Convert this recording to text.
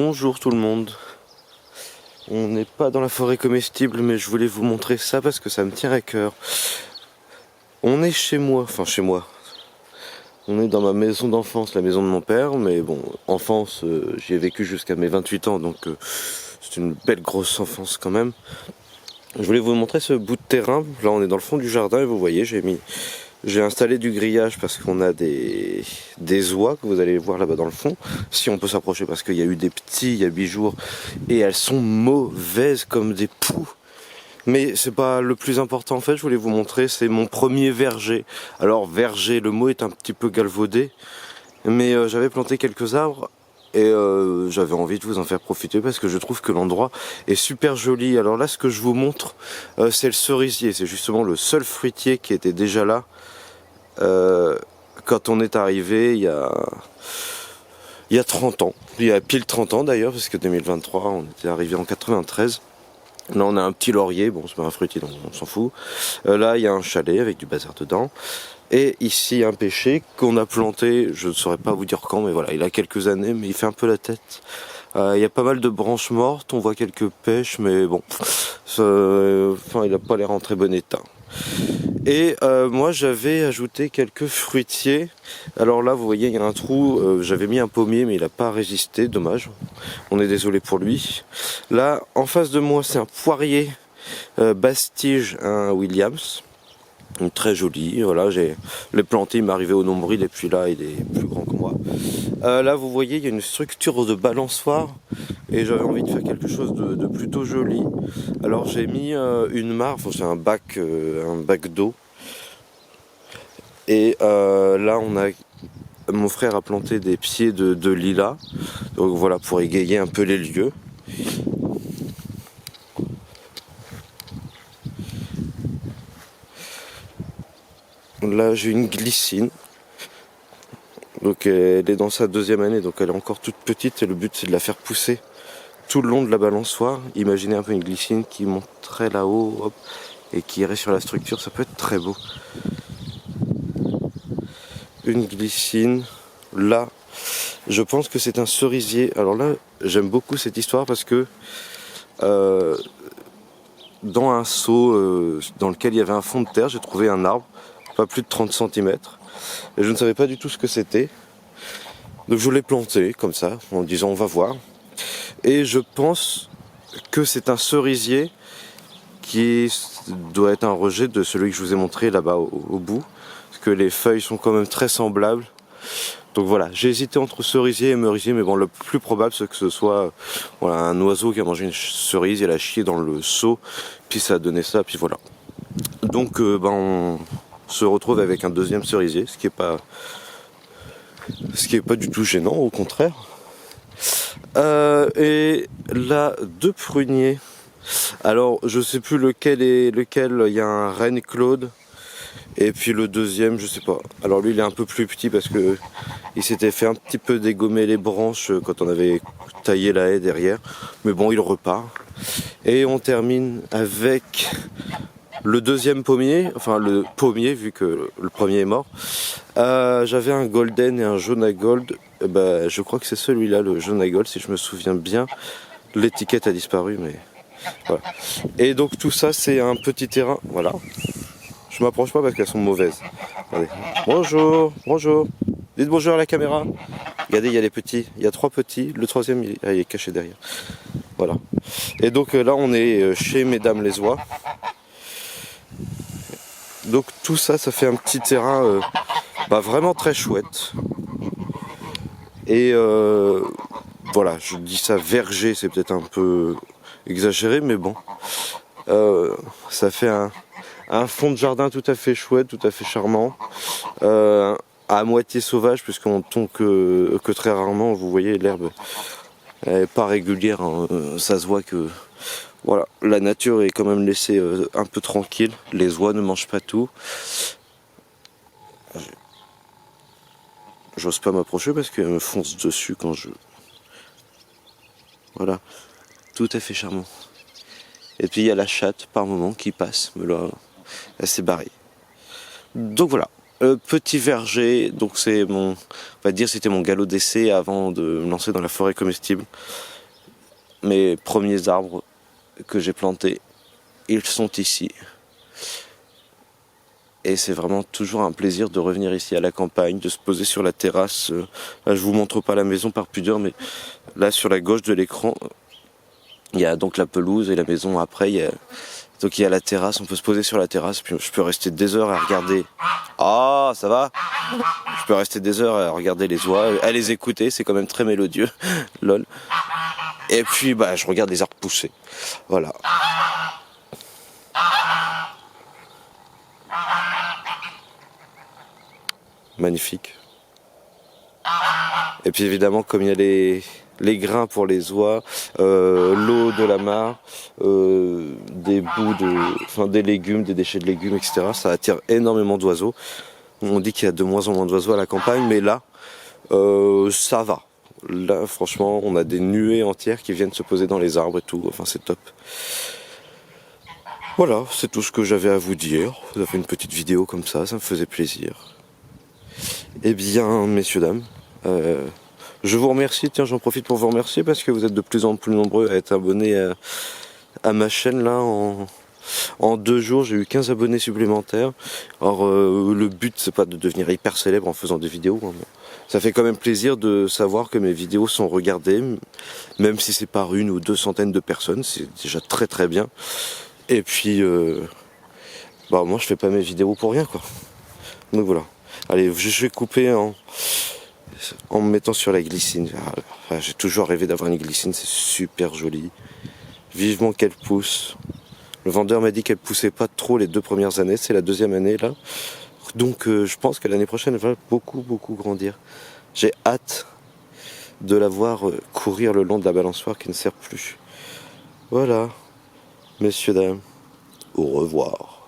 Bonjour tout le monde. On n'est pas dans la forêt comestible, mais je voulais vous montrer ça parce que ça me tient à cœur. On est chez moi, enfin chez moi. On est dans ma maison d'enfance, la maison de mon père, mais bon, enfance, j'y ai vécu jusqu'à mes 28 ans, donc c'est une belle grosse enfance quand même. Je voulais vous montrer ce bout de terrain. Là, on est dans le fond du jardin et vous voyez, j'ai installé du grillage parce qu'on a des oies que vous allez voir là-bas dans le fond. Si on peut s'approcher parce qu'il y a eu des petits il y a 8 jours et elles sont mauvaises comme des poux. Mais c'est pas le plus important en fait, je voulais vous montrer, c'est mon premier verger. Alors verger, le mot est un petit peu galvaudé, mais j'avais planté quelques arbres et j'avais envie de vous en faire profiter parce que je trouve que l'endroit est super joli. Alors là, ce que je vous montre, c'est le cerisier, c'est justement le seul fruitier qui était déjà là. Quand on est arrivé il y a 30 ans, il y a pile 30 ans d'ailleurs, parce que 2023, on était arrivé en 93. Là on a un petit laurier, bon c'est pas un fruitier donc on s'en fout. Là il y a un chalet avec du bazar dedans. Et ici un pêcher qu'on a planté, je ne saurais pas vous dire quand, mais voilà, il a quelques années, mais il fait un peu la tête. Il y a pas mal de branches mortes, on voit quelques pêches, mais bon, il n'a pas l'air en très bon état. Et moi j'avais ajouté quelques fruitiers. Alors là vous voyez il y a un trou, j'avais mis un pommier mais il n'a pas résisté, dommage. On est désolé pour lui. Là en face de moi c'est un poirier Bastige, un Williams. Très joli, voilà, je l'ai planté, il m'est arrivé au nombril et puis là il est plus grand que moi. Là vous voyez il y a une structure de balançoire et j'avais envie de faire quelque chose de plutôt joli. Alors j'ai mis une mare, enfin, c'est un bac d'eau. Et là mon frère a planté des pieds de lilas, donc voilà pour égayer un peu les lieux. Là j'ai une glycine, donc elle est dans sa 2e année, donc elle est encore toute petite et le but c'est de la faire pousser tout le long de la balançoire. Imaginez un peu une glycine qui monterait là-haut, hop, et qui irait sur la structure, ça peut être très beau. Une glycine, là, je pense que c'est un cerisier. Alors là, j'aime beaucoup cette histoire parce que dans un seau dans lequel il y avait un fond de terre, j'ai trouvé un arbre, pas plus de 30 cm, et je ne savais pas du tout ce que c'était. Donc je l'ai planté comme ça, en disant on va voir. Et je pense que c'est un cerisier qui doit être un rejet de celui que je vous ai montré là-bas au bout, parce que les feuilles sont quand même très semblables. Donc voilà, j'ai hésité entre cerisier et merisier, mais bon, le plus probable c'est que ce soit voilà, un oiseau qui a mangé une cerise, il a chié dans le seau, puis ça a donné ça, puis voilà. Donc on se retrouve avec un deuxième cerisier, ce qui est pas du tout gênant, au contraire. Et là, 2 pruniers. Alors, je sais plus lequel est lequel. Il y a un Reine Claude. Et puis le deuxième, je sais pas. Alors lui, il est un peu plus petit parce que il s'était fait un petit peu dégommer les branches quand on avait taillé la haie derrière. Mais bon, il repart. Et on termine avec le deuxième pommier. Enfin, le pommier, vu que le premier est mort. J'avais un golden et un jaune à gold. Je crois que c'est celui-là, le jaune à gold, si je me souviens bien. L'étiquette a disparu, mais voilà. Et donc tout ça, c'est un petit terrain. Voilà. Je m'approche pas parce qu'elles sont mauvaises. Regardez. Bonjour, bonjour. Dites bonjour à la caméra. Regardez, il y a les petits. Il y a 3 petits. Le 3e, il est caché derrière. Voilà. Et donc là, on est chez Mesdames les Oies. Donc tout ça, ça fait un petit terrain vraiment très chouette. Et voilà, je dis ça verger, c'est peut-être un peu exagéré, mais bon. Ça fait un fond de jardin tout à fait chouette, tout à fait charmant. À moitié sauvage, puisqu'on tombe que très rarement. Vous voyez, l'herbe n'est pas régulière. Hein. Ça se voit que voilà, la nature est quand même laissée un peu tranquille. Les oies ne mangent pas tout. J'ose pas m'approcher parce qu'elle me fonce dessus quand je... Voilà, tout à fait charmant. Et puis il y a la chatte par moment qui passe, mais là, elle s'est barrée. Donc voilà. Petit verger, donc c'est mon, on va dire c'était mon galop d'essai avant de me lancer dans la forêt comestible. Mes premiers arbres que j'ai plantés, ils sont ici. Et c'est vraiment toujours un plaisir de revenir ici à la campagne, de se poser sur la terrasse. Là, je vous montre pas la maison par pudeur, mais là sur la gauche de l'écran, il y a donc la pelouse et la maison après. Donc il y a la terrasse, on peut se poser sur la terrasse, puis je peux rester des heures à regarder. Ah, ça va? Je peux rester des heures à regarder les oies, à les écouter, c'est quand même très mélodieux, lol. Et puis bah je regarde les arbres pousser. Voilà. Magnifique. Et puis évidemment, comme il y a les grains pour les oies, l'eau de la mare, des bouts des légumes, des déchets de légumes, etc. Ça attire énormément d'oiseaux. On dit qu'il y a de moins en moins d'oiseaux à la campagne, mais là, ça va. Là, franchement, on a des nuées entières qui viennent se poser dans les arbres et tout. Enfin, c'est top. Voilà, c'est tout ce que j'avais à vous dire. Vous avez fait une petite vidéo comme ça me faisait plaisir. Eh bien, messieurs, dames, je vous remercie. Tiens, j'en profite pour vous remercier parce que vous êtes de plus en plus nombreux à être abonnés à ma chaîne. Là, en 2 jours, j'ai eu 15 abonnés supplémentaires. Alors, le but, c'est pas de devenir hyper célèbre en faisant des vidéos. Hein, mais ça fait quand même plaisir de savoir que mes vidéos sont regardées, même si c'est par 1 ou 2 centaines de personnes. C'est déjà très très bien. Et puis, moi, je fais pas mes vidéos pour rien, quoi. Donc voilà. Allez, je vais couper en me mettant sur la glycine. J'ai toujours rêvé d'avoir une glycine, c'est super joli. Vivement qu'elle pousse. Le vendeur m'a dit qu'elle poussait pas trop les 2 premières années, c'est la 2e année là. Donc je pense que l'année prochaine elle va beaucoup grandir. J'ai hâte de la voir courir le long de la balançoire qui ne sert plus. Voilà, messieurs, dames, au revoir.